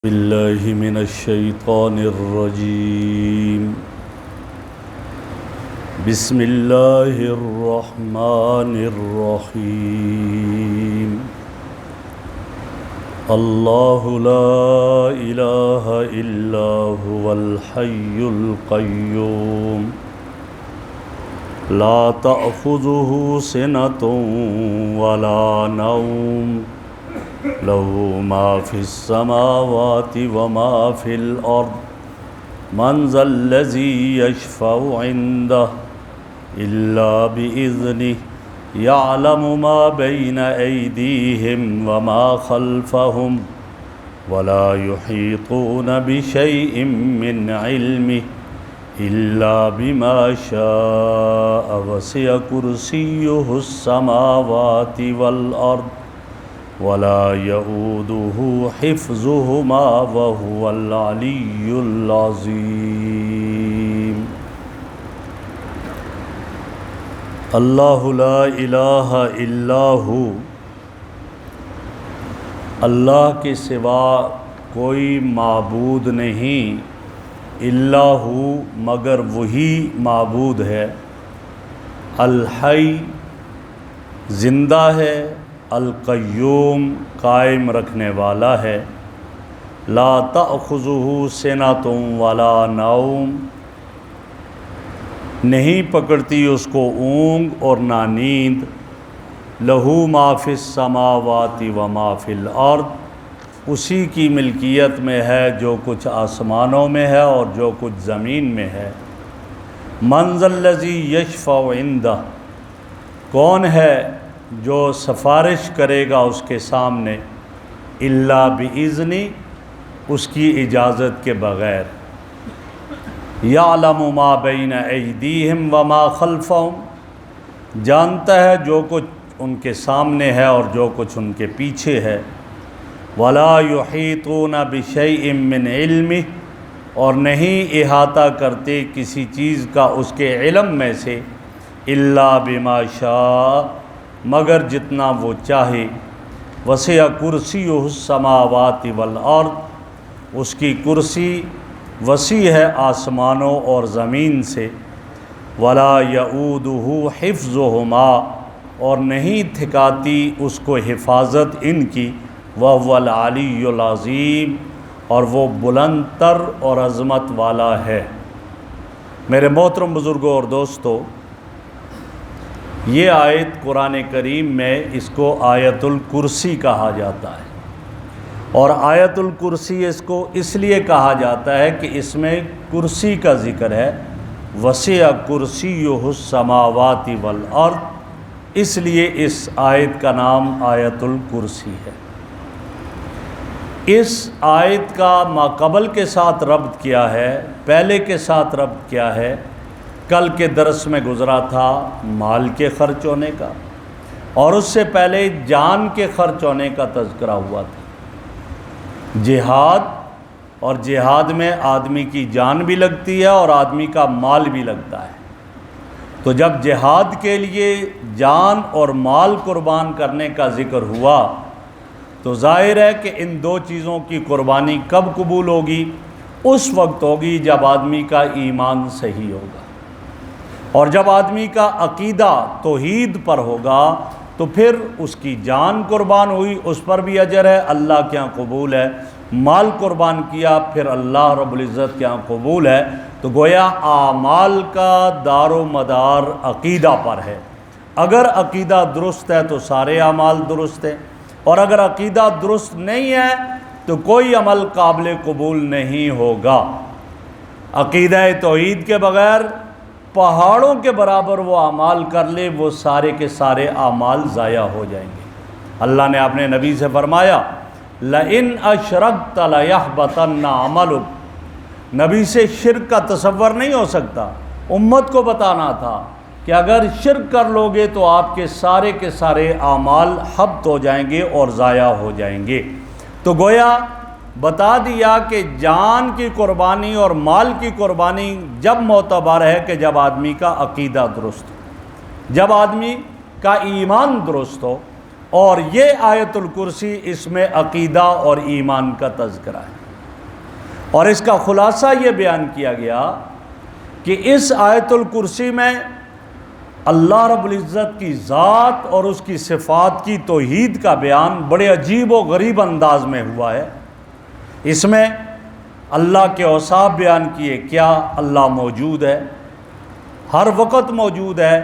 باللہ من الشیطان الرجیم بسم اللہ الرحمن الرحیم اللہ لا الہ الا هو الحی القیوم لا تأخذه سنة ولا نوم له ما في السماوات وما في الأرض من ذا الذي يشفع عنده إلا بإذنه يعلم ما بين أيديهم وما خلفهم ولا يحيطون بشيء من علمه إلا بما شاء وسع كرسيه السماوات والأرض ولا يؤوده حفظهما وهو العلي العظيم اللہ لا الہ الا ہو، اللہ کے سوا کوئی معبود نہیں، الا ہو مگر وہی معبود ہے، الحی زندہ ہے، القیوم قائم رکھنے والا ہے، لا تأخذہ سنۃ ولا نوم نہیں پکڑتی اس کو اونگ اور نہ نیند، لہو ما فی السماوات وما فی الارض اسی کی ملکیت میں ہے جو کچھ آسمانوں میں ہے اور جو کچھ زمین میں ہے، من ذا الذی یشفع عندہ کون ہے جو سفارش کرے گا اس کے سامنے، الا باذنہ اس کی اجازت کے بغیر، یعلم ما بین ایدیہم وما خلفہم جانتا ہے جو کچھ ان کے سامنے ہے اور جو کچھ ان کے پیچھے ہے، ولا یحیطون بشیء من علمہ اور نہیں احاطہ کرتے کسی چیز کا اس کے علم میں سے، الا بما شاء مگر جتنا وہ چاہے، وسع کرسیہ السماوات والارض اس کی کرسی وسیع ہے آسمانوں اور زمین سے، ولا یؤودہ حفظہما اور نہیں تھکاتی اس کو حفاظت ان کی، وہو العلی العظیم اور وہ بلند تر اور عظمت والا ہے۔ میرے محترم بزرگوں اور دوستو، یہ آیت قرآن کریم میں اس کو آیت الکرسی کہا جاتا ہے، اور آیت الکرسی اس کو اس لیے کہا جاتا ہے کہ اس میں کرسی کا ذکر ہے، وسع کرسیہ السماوات والارض، اس لیے اس آیت کا نام آیت الکرسی ہے۔ اس آیت کا ماقبل کے ساتھ ربط کیا ہے، پہلے کے ساتھ ربط کیا ہے؟ کل کے درس میں گزرا تھا مال کے خرچ ہونے کا، اور اس سے پہلے جان کے خرچ ہونے کا تذکرہ ہوا تھا۔ جہاد، اور جہاد میں آدمی کی جان بھی لگتی ہے اور آدمی کا مال بھی لگتا ہے، تو جب جہاد کے لیے جان اور مال قربان کرنے کا ذکر ہوا تو ظاہر ہے کہ ان دو چیزوں کی قربانی کب قبول ہوگی؟ اس وقت ہوگی جب آدمی کا ایمان صحیح ہوگا، اور جب آدمی کا عقیدہ توحید پر ہوگا تو پھر اس کی جان قربان ہوئی، اس پر بھی اجر ہے، اللہ کے ہاں قبول ہے، مال قربان کیا پھر اللہ رب العزت کے ہاں قبول ہے۔ تو گویا اعمال کا دار و مدار عقیدہ پر ہے، اگر عقیدہ درست ہے تو سارے اعمال درست ہیں، اور اگر عقیدہ درست نہیں ہے تو کوئی عمل قابل قبول نہیں ہوگا۔ عقیدہ توحید کے بغیر پہاڑوں کے برابر وہ اعمال کر لے، وہ سارے کے سارے اعمال ضائع ہو جائیں گے۔ اللہ نے اپنے نبی سے فرمایا لَإِنْ أَشْرَكْتَ لَيَحْبَطَنَّ عَمَلُكَ، نبی سے شرک کا تصور نہیں ہو سکتا، امت کو بتانا تھا کہ اگر شرک کر لو گے تو آپ کے سارے اعمال حبط ہو جائیں گے اور ضائع ہو جائیں گے۔ تو گویا بتا دیا کہ جان کی قربانی اور مال کی قربانی جب معتبر ہے کہ جب آدمی کا عقیدہ درست ہو، جب آدمی کا ایمان درست ہو، اور یہ آیت الکرسی اس میں عقیدہ اور ایمان کا تذکرہ ہے۔ اور اس کا خلاصہ یہ بیان کیا گیا کہ اس آیت الکرسی میں اللہ رب العزت کی ذات اور اس کی صفات کی توحید کا بیان بڑے عجیب و غریب انداز میں ہوا ہے۔ اس میں اللہ کے اوصاف بیان کیے، کیا اللہ موجود ہے، ہر وقت موجود ہے،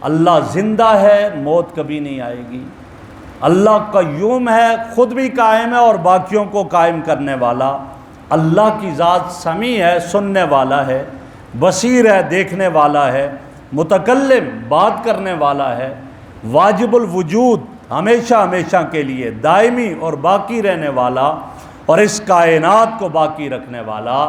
اللہ زندہ ہے، موت کبھی نہیں آئے گی، اللہ قیوم ہے، خود بھی قائم ہے اور باقیوں کو قائم کرنے والا، اللہ کی ذات سمیع ہے، سننے والا ہے، بصیر ہے، دیکھنے والا ہے، متکلم بات کرنے والا ہے، واجب الوجود ہمیشہ ہمیشہ کے لیے دائمی اور باقی رہنے والا، اور اس کائنات کو باقی رکھنے والا،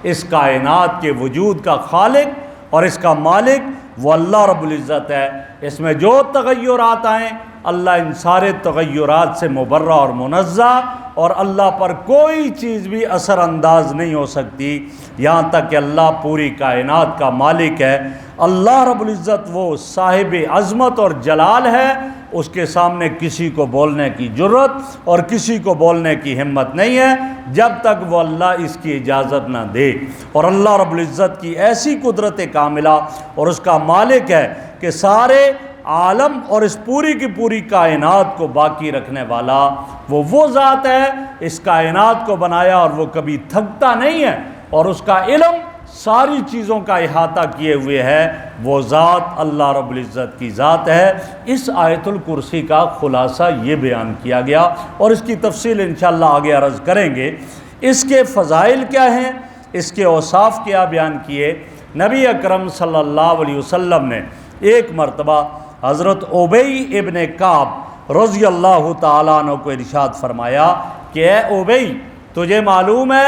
اس کائنات کے وجود کا خالق اور اس کا مالک وہ اللہ رب العزت ہے۔ اس میں جو تغیرات آئیں اللہ ان سارے تغیرات سے مبرہ اور منزہ، اور اللہ پر کوئی چیز بھی اثر انداز نہیں ہو سکتی، یہاں تک کہ اللہ پوری کائنات کا مالک ہے۔ اللہ رب العزت وہ صاحب عظمت اور جلال ہے، اس کے سامنے کسی کو بولنے کی جرت اور کسی کو بولنے کی ہمت نہیں ہے جب تک وہ اللہ اس کی اجازت نہ دے۔ اور اللہ رب العزت کی ایسی قدرت کاملہ اور اس کا مالک ہے کہ سارے عالم اور اس پوری کی پوری کائنات کو باقی رکھنے والا وہ ذات ہے، اس کائنات کو بنایا اور وہ کبھی تھکتا نہیں ہے، اور اس کا علم ساری چیزوں کا احاطہ کیے ہوئے ہے، وہ ذات اللہ رب العزت کی ذات ہے۔ اس آیت الکرسی کا خلاصہ یہ بیان کیا گیا، اور اس کی تفصیل انشاءاللہ آگے عرض کریں گے۔ اس کے فضائل کیا ہیں، اس کے اوصاف کیا بیان کیے۔ نبی اکرم صلی اللہ علیہ وسلم نے ایک مرتبہ حضرت ابی ابن کعب رضی اللہ تعالیٰ عنہ کو ارشاد فرمایا کہ اے ابی، تجھے معلوم ہے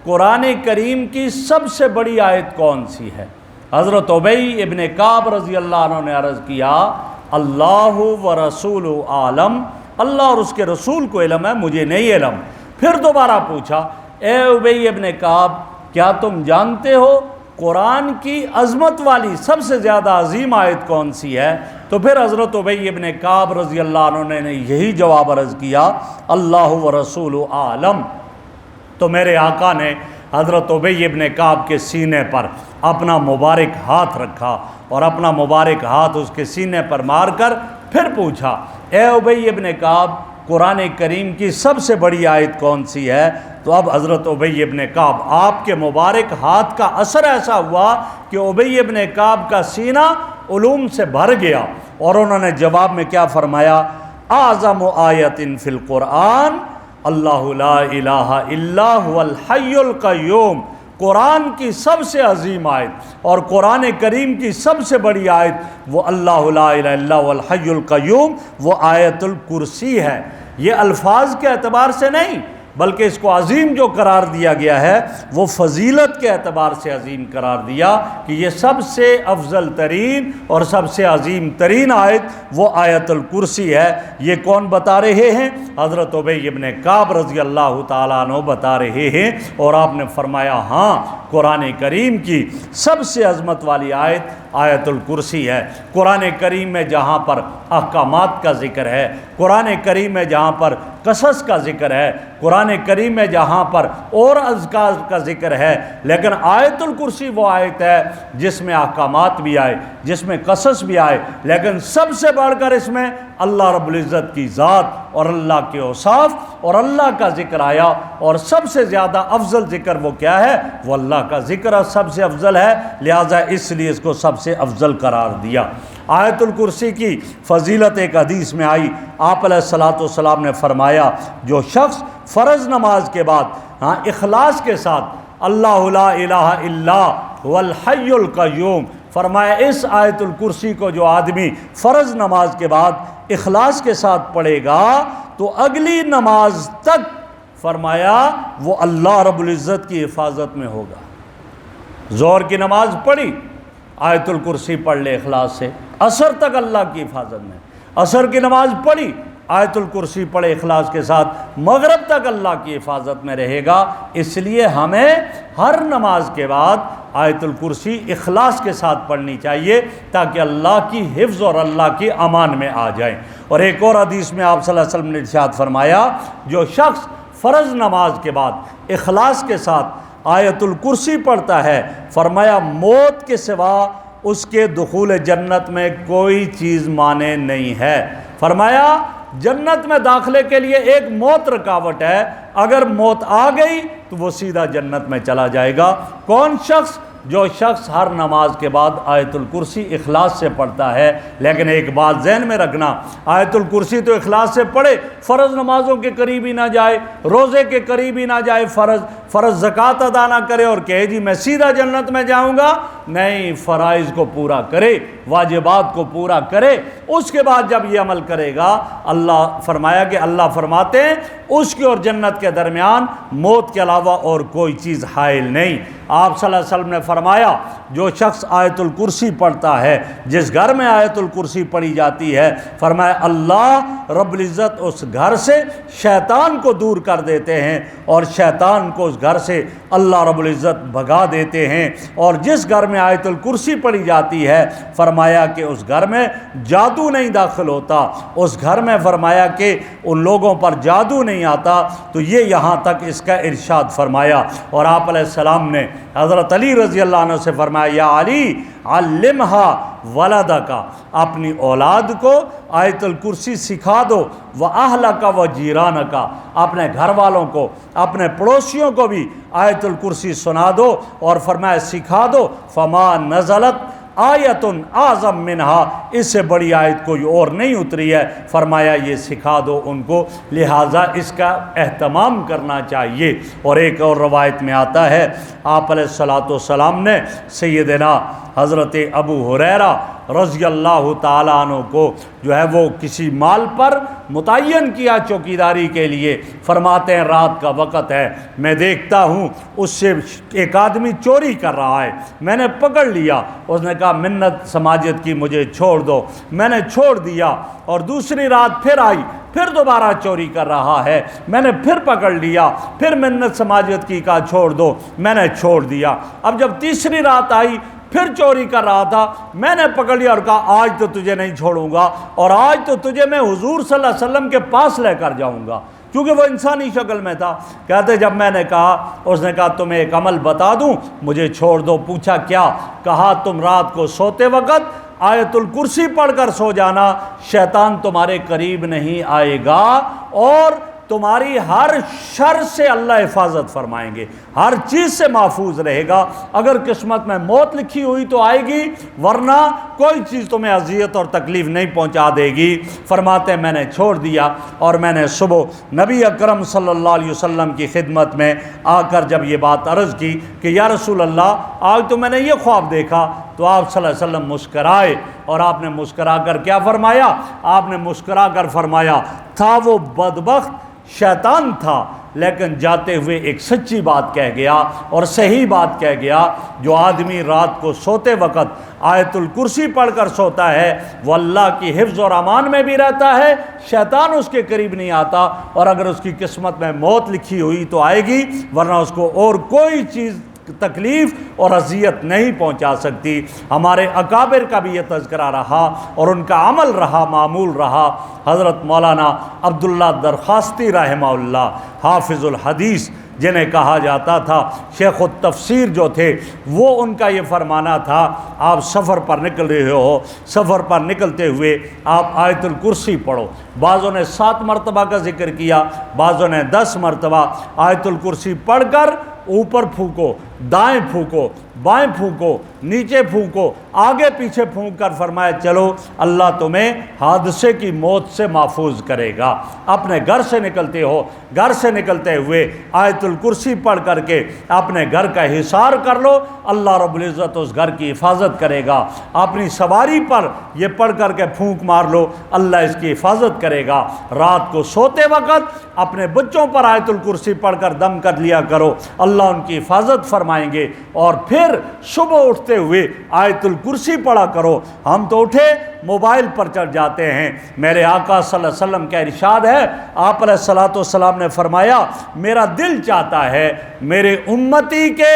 قرآن کریم کی سب سے بڑی آیت کون سی ہے؟ حضرت ابی ابن کعب رضی اللہ عنہ نے عرض کیا اللہ و رسول عالم، اللہ اور اس کے رسول کو علم ہے، مجھے نہیں علم۔ پھر دوبارہ پوچھا اے ابی ابن کعب، کیا تم جانتے ہو قرآن کی عظمت والی سب سے زیادہ عظیم آیت کون سی ہے؟ تو پھر حضرت ابی ابن کعب رضی اللہ عنہ نے یہی جواب عرض کیا اللہ و رسول عالم۔ تو میرے آقا نے حضرت ابی ابن کعب کے سینے پر اپنا مبارک ہاتھ رکھا اور اپنا مبارک ہاتھ اس کے سینے پر مار کر پھر پوچھا اے ابی ابن کعب، قرآن کریم کی سب سے بڑی آیت کون سی ہے؟ تو اب حضرت ابی ابن کعب، آپ کے مبارک ہاتھ کا اثر ایسا ہوا کہ ابی ابن کعب کا سینہ علوم سے بھر گیا، اور انہوں نے جواب میں کیا فرمایا؟ اعظم آیت فی القرآن اللہ لا الہ الا هو الحی القیوم، قرآن کی سب سے عظیم آیت اور قرآن کریم کی سب سے بڑی آیت وہ اللہ لا الہ الا هو الحی القیوم، وہ آیت الکرسی ہے۔ یہ الفاظ کے اعتبار سے نہیں بلکہ اس کو عظیم جو قرار دیا گیا ہے وہ فضیلت کے اعتبار سے عظیم قرار دیا کہ یہ سب سے افضل ترین اور سب سے عظیم ترین آیت وہ آیت الکرسی ہے۔ یہ کون بتا رہے ہیں؟ حضرت ابی ابن کعب رضی اللہ تعالیٰ عنہ بتا رہے ہیں، اور آپ نے فرمایا ہاں قرآن کریم کی سب سے عظمت والی آیت آیت الکرسی ہے۔ قرآن کریم میں جہاں پر احکامات کا ذکر ہے، قرآن کریم میں جہاں پر قصص کا ذکر ہے، قرآن کریم میں جہاں پر اور اذکار کا ذکر ہے، لیکن آیت الکرسی وہ آیت ہے جس میں احکامات بھی آئے، جس میں قصص بھی آئے، لیکن سب سے بڑھ کر اس میں اللہ رب العزت کی ذات اور اللہ کے اوصاف اور اللہ کا ذکر آیا، اور سب سے زیادہ افضل ذکر وہ کیا ہے؟ وہ اللہ کا ذکر سب سے افضل ہے، لہٰذا اس لیے اس کو سب سے افضل قرار دیا۔ آیت الکرسی کی فضیلت ایک حدیث میں آئی، آپ علیہ الصلوۃ والسلام نے فرمایا جو شخص فرض نماز کے بعد اخلاص کے ساتھ اللہ لا الہ الا هو الحی القیوم، فرمایا اس آیت الکرسی کو جو آدمی فرض نماز کے بعد اخلاص کے ساتھ پڑھے گا تو اگلی نماز تک فرمایا وہ اللہ رب العزت کی حفاظت میں ہوگا۔ ظہر کی نماز پڑھی، آیت الکرسی پڑھ لے اخلاص سے، عصر تک اللہ کی حفاظت میں، عصر کی نماز پڑھی، آیت الکرسی پڑھے اخلاص کے ساتھ، مغرب تک اللہ کی حفاظت میں رہے گا۔ اس لیے ہمیں ہر نماز کے بعد آیت الکرسی اخلاص کے ساتھ پڑھنی چاہیے تاکہ اللہ کی حفظ اور اللہ کی امان میں آ جائیں۔ اور ایک اور حدیث میں آپ صلی اللہ علیہ وسلم نے ارشاد فرمایا جو شخص فرض نماز کے بعد اخلاص کے ساتھ آیت الکرسی پڑھتا ہے، فرمایا موت کے سوا اس کے دخول جنت میں کوئی چیز مانع نہیں ہے۔ فرمایا جنت میں داخلے کے لیے ایک موت رکاوٹ ہے، اگر موت آ گئی تو وہ سیدھا جنت میں چلا جائے گا۔ کون شخص؟ جو شخص ہر نماز کے بعد آیت الکرسی اخلاص سے پڑھتا ہے۔ لیکن ایک بات ذہن میں رکھنا، آیت الکرسی تو اخلاص سے پڑھے، فرض نمازوں کے قریب ہی نہ جائے، روزے کے قریب ہی نہ جائے، فرض زکوٰۃ ادا نہ کرے اور کہے جی میں سیدھا جنت میں جاؤں گا۔ نہیں، فرائض کو پورا کرے، واجبات کو پورا کرے، اس کے بعد جب یہ عمل کرے گا، اللہ فرمایا کہ اللہ فرماتے ہیں اس کی اور جنت کے درمیان موت کے علاوہ اور کوئی چیز حائل نہیں۔ آپ صلی اللہ علیہ وسلم نے فرمایا جو شخص آیت الکرسی پڑھتا ہے، جس گھر میں آیت الکرسی پڑھی جاتی ہے، فرمایا اللہ رب العزت اس گھر سے شیطان کو دور کر دیتے ہیں اور شیطان کو اس گھر سے اللہ رب العزت بھگا دیتے ہیں۔ اور جس گھر میں آیت الکرسی پڑھی جاتی ہے، فرمایا کہ اس گھر میں جادو نہیں داخل ہوتا، اس گھر میں فرمایا کہ ان لوگوں پر جادو نہیں آتا۔ تو یہ یہاں تک اس کا ارشاد فرمایا۔ اور آپ علیہ السلام نے حضرت علی رضی اللہ عنہ سے فرمایا یا علی علمہا ولدکا، اپنی اولاد کو آیت الکرسی سکھا دو، وَأَهْلَكَ وَجِيرَانَكَ، اپنے گھر والوں کو، اپنے پڑوسیوں کو بھی آیت الکرسی سنا دو۔ اور فرمایا سکھا دو، فما نزلت آیت اعظم منہا، اس سے بڑی آیت کوئی اور نہیں اتری ہے، فرمایا یہ سکھا دو ان کو، لہٰذا اس کا اہتمام کرنا چاہیے۔ اور ایک اور روایت میں آتا ہے آپ علیہ الصلوۃ والسلام نے سیدنا حضرت ابو ہریرہ رضی اللہ تعالیٰ عنہ کو جو ہے وہ کسی مال پر متعین کیا چوکیداری کے لیے، فرماتے ہیں رات کا وقت ہے، میں دیکھتا ہوں اس سے ایک آدمی چوری کر رہا ہے، میں نے پکڑ لیا، اس نے کہا منت سماجت کی مجھے چھوڑ دو، میں نے چھوڑ دیا۔ اور دوسری رات پھر آئی، پھر دوبارہ چوری کر رہا ہے، میں نے پھر پکڑ لیا، پھر منت سماجت کی کہا چھوڑ دو، میں نے چھوڑ دیا۔ اب جب تیسری رات آئی، پھر چوری کر رہا تھا، میں نے پکڑ لیا اور کہا آج تو تجھے نہیں چھوڑوں گا، اور آج تو تجھے میں حضور صلی اللہ علیہ وسلم کے پاس لے کر جاؤں گا، کیونکہ وہ انسانی شکل میں تھا۔ کہتے جب میں نے کہا، اس نے کہا تمہیں ایک عمل بتا دوں، مجھے چھوڑ دو۔ پوچھا کیا؟ کہا تم رات کو سوتے وقت آیت الکرسی پڑھ کر سو جانا، شیطان تمہارے قریب نہیں آئے گا اور تمہاری ہر شر سے اللہ حفاظت فرمائیں گے، ہر چیز سے محفوظ رہے گا۔ اگر قسمت میں موت لکھی ہوئی تو آئے گی، ورنہ کوئی چیز تمہیں اذیت اور تکلیف نہیں پہنچا دے گی۔ فرماتے ہیں میں نے چھوڑ دیا، اور میں نے صبح نبی اکرم صلی اللہ علیہ وسلم کی خدمت میں آ کر جب یہ بات عرض کی کہ یا رسول اللہ آج تو میں نے یہ خواب دیکھا، تو آپ صلی اللہ علیہ وسلم مسکرائے، اور آپ نے مسکرا کر کیا فرمایا؟ آپ نے مسکرا کر فرمایا تھا وہ بدبخت شیطان تھا، لیکن جاتے ہوئے ایک سچی بات کہہ گیا اور صحیح بات کہہ گیا۔ جو آدمی رات کو سوتے وقت آیت الکرسی پڑھ کر سوتا ہے، وہ اللہ کی حفظ اور امان میں بھی رہتا ہے، شیطان اس کے قریب نہیں آتا، اور اگر اس کی قسمت میں موت لکھی ہوئی تو آئے گی، ورنہ اس کو اور کوئی چیز تکلیف اور اذیت نہیں پہنچا سکتی۔ ہمارے اکابر کا بھی یہ تذکرہ رہا اور ان کا عمل رہا، معمول رہا۔ حضرت مولانا عبداللہ درخواستی رحمہ اللہ، حافظ الحدیث جنہیں کہا جاتا تھا، شیخ التفسیر جو تھے، وہ ان کا یہ فرمانا تھا آپ سفر پر نکل رہے ہو، سفر پر نکلتے ہوئے آپ آیت الکرسی پڑھو۔ بعضوں نے 7 مرتبہ کا ذکر کیا، بعضوں نے 10 مرتبہ۔ آیت الکرسی پڑھ کر اوپر پھونکو، دائیں پھونکو، بائیں پھونکو، نیچے پھونکو، آگے پیچھے پھونک کر فرمایا چلو اللہ تمہیں حادثے کی موت سے محفوظ کرے گا۔ اپنے گھر سے نکلتے ہو، گھر سے نکلتے ہوئے آیت الکرسی پڑھ کر کے اپنے گھر کا حصار کر لو، اللہ رب العزت اس گھر کی حفاظت کرے گا۔ اپنی سواری پر یہ پڑھ کر کے پھونک مار لو، اللہ اس کی حفاظت کرے گا۔ رات کو سوتے وقت اپنے بچوں پر آیت الکرسی پڑھ کر دم کر لیا کرو، اللہ ان کی حفاظت فرمائیں گے۔ اور پھر صبح اٹھتے ہوئے آیت الکرسی پڑھا کرو۔ ہم تو اٹھے موبائل پر چڑھ جاتے ہیں۔ میرے آقا صلی اللہ علیہ وسلم کا ارشاد ہے، آپ علیہ الصلوۃ والسلام نے فرمایا میرا دل چاہتا ہے میرے امتی کے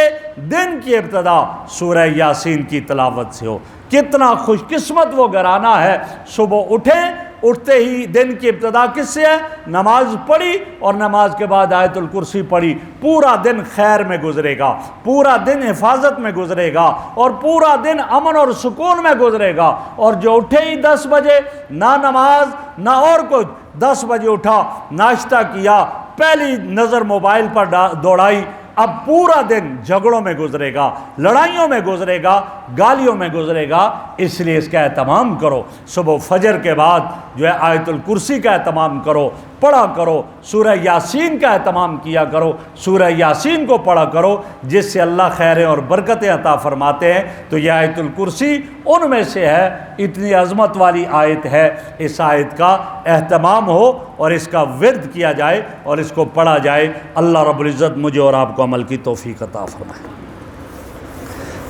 دن کی ابتدا سورہ یاسین کی تلاوت سے ہو۔ کتنا خوش قسمت وہ گھرانہ ہے، صبح اٹھیں اٹھتے ہی دن کی ابتدا کس سے ہے؟ نماز پڑھی اور نماز کے بعد آیت الکرسی پڑھی، پورا دن خیر میں گزرے گا، پورا دن حفاظت میں گزرے گا، اور پورا دن امن اور سکون میں گزرے گا۔ اور جو اٹھے ہی 10 بجے، نہ نماز نہ اور کچھ، 10 بجے اٹھا، ناشتہ کیا، پہلی نظر موبائل پر دوڑائی، اب پورا دن جھگڑوں میں گزرے گا، لڑائیوں میں گزرے گا، گالیوں میں گزرے گا۔ اس لیے اس کا اہتمام کرو، صبح فجر کے بعد جو ہے آیت الکرسی کا اہتمام کرو، پڑھا کرو، سورہ یاسین کا اہتمام کیا کرو، سورہ یاسین کو پڑھا کرو، جس سے اللہ خیریں اور برکتیں عطا فرماتے ہیں۔ تو یہ آیت الکرسی ان میں سے ہے، اتنی عظمت والی آیت ہے، اس آیت کا اہتمام ہو اور اس کا ورد کیا جائے اور اس کو پڑھا جائے۔ اللہ رب العزت مجھے اور آپ کو عمل کی توفیق عطا فرمائے۔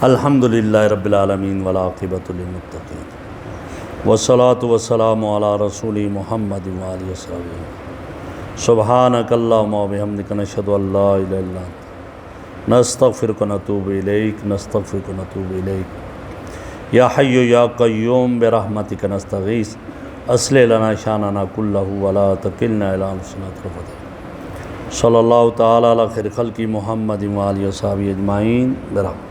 الحمدللہ رب العالمین والعاقبۃ للمتقین والصلاۃ والسلام علی رسول محمد وآلہ وصحبہ۔ سبحانک اللہم وبحمدک، نشہد ان لا الہ الا انت، نستغفرک ونتوب الیک، نستغفرک ونتوب الیک۔ یا حی یا قیوم برحمتک نستغیث، اصلح لنا شاننا کلہ ولا تکلنا الی انفسنا طرفۃ عین۔ صلی اللہ تعالی علی خیر خلق محمد وآلہ وصحبہ اجمعین برحمتہ۔